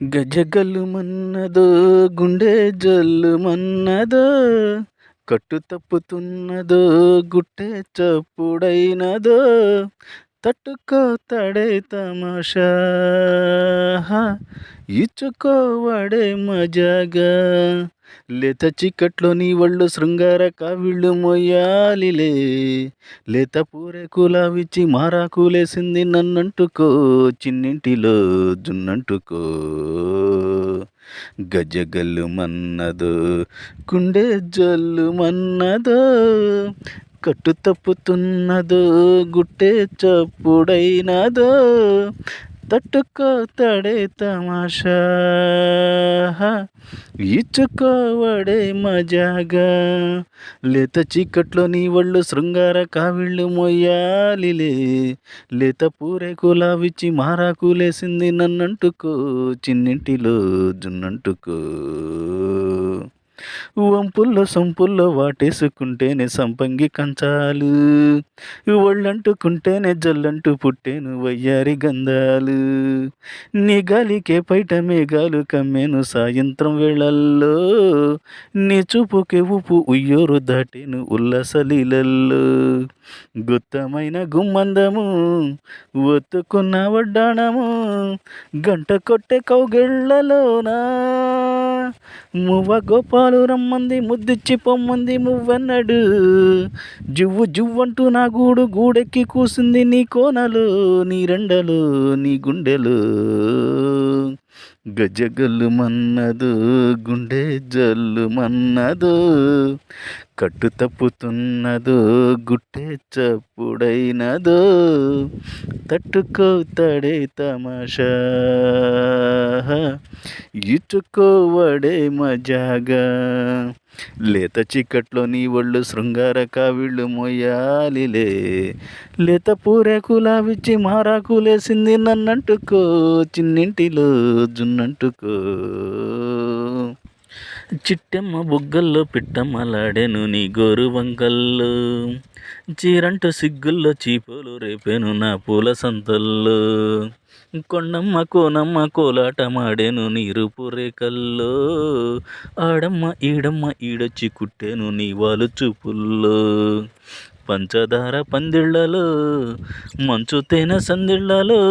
గజగల్లుమన్నదో గుండె జల్లుమన్నదో కట్టు తప్పుతున్నదో గుట్టె చప్పుడైనదో తట్టుకో తడే తమాషా ఇచ్చుకోవడే మజాగా లేత చీకట్లో నీ ఒళ్ళు శృంగార కావిళ్ళు మొయ్యాలిలే లేత పూరెకులావిచ్చి మారాకులేసింది నన్నంటుకో చిన్నింటిలో జున్నంటుకో గజగల్లు మన్నదో గుండె జల్లు మన్నదో కట్టు తప్పుతున్నదో గుట్టే చప్పుడైనదో తట్టుకో తడే తమాషా ఇచ్చుకోవడే మజాగా లేత చీకట్లో నీ ఒళ్ళు శృంగార కావిళ్ళు మొయ్యాలిలే లేత పూరేకులావిచ్చి మారాకులేసింది నన్నంటుకో చిన్నింటిలో జున్నంటుకో వంపుల్లో సొంపుల్లో వాటేసుకుంటేనే సంపంగి కంచాలు ఒళ్ళంటుకుంటేనే జల్లంటూ పుట్టేను వయ్యారి గంధాలు నీ గాలికే పైట మేఘాలు కమ్మేను సాయంత్రం వేళల్లో నీ చూపుకే ఊపు ఉయ్యూరు దాటేను ఉల్లసలీలల్లో గుత్తమైన గుమ్మందము ఒత్తుకున్న వడ్డాణము గంట కొట్టే కౌగిళ్లలోనా మువ్వ గోపాలు రమ్మంది ముద్దిచ్చి పొమ్మంది మువ్వన్నాడు జువ్వు జువ్వంటూ నా గూడెక్కి కూసింది నీ కోనలు నీ రెండలు నీ గుండెలు గజగల్లు మన్నదు గుండె జల్లు మన్నదు కట్టు తప్పుతున్నదో గుట్టే చప్పుడైనదో తట్టుకో తడే తమాషా ఇచ్చుకోవడే మజాగా లేత చీకట్లో నీ ఒళ్ళు శృంగార కావిళ్ళు మొయ్యాలిలే లేత పూరేకులావిచ్చి మారాకులేసింది నన్నంటుకో చిన్నింటిలో జున్నంటుకో చిట్టెమ్మ బుగ్గల్లో పిట్టమ్మలాడెను నీ గోరు వంకల్లో చీరంటూ సిగ్గుల్లో చీపులు రేపెను నా పూల సంతల్లో కొండమ్మ కోనమ్మ కోలాటమాడేను నీ రూపు రేఖల్లో ఆడమ్మ ఈడమ్మ ఈడొచ్చి కుట్టేను నీ వాలు చూపుల్లో పంచదార పందిళ్లలో మంచు తేనె సందిళ్లలో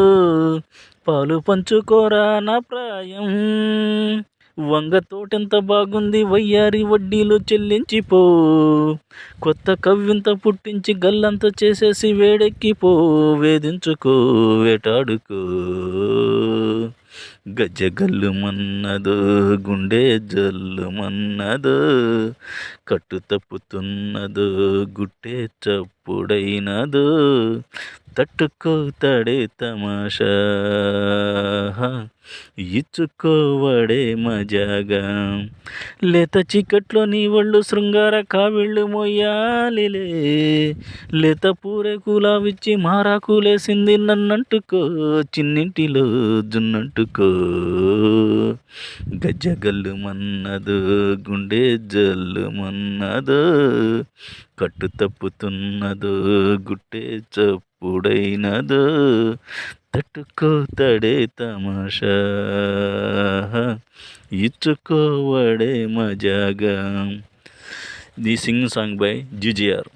పాలు పంచుకోరా నా ప్రాయం వంగ తోటెంత బాగుంది వయ్యారి వడ్డీలు చెల్లించిపో కొత్త కవ్వింత పుట్టించి గల్లంత చేసేసి వేడెక్కిపో వేధించుకో వేటాడుకో గజగల్లు మన్నదో గుండె జల్లు మన్నదో కట్టు తప్పుతున్నదో గుట్టే చప్పుడైనదో తట్టుకో తడే తమాషా ఇచ్చుకోవడే మజాగా లేత చీకట్లో నీ ఒళ్ళు శృంగార కావిళ్ళు మొయ్యాలిలే లేత పూరేకులావిచ్చి మారాకులేసింది నన్నంటుకో చిన్నింటిలో జున్నంటుకో గజగల్లు మన్నదో గుండె జల్లు మన్నదో కట్టు తప్పుతున్నదో గుట్టే చప్పుడైనదో తట్టుకో తడే తమాషా ఇచ్చుకోవడే మజాగా ది సింగ్ సాంగ్ బై జిజిఆర్.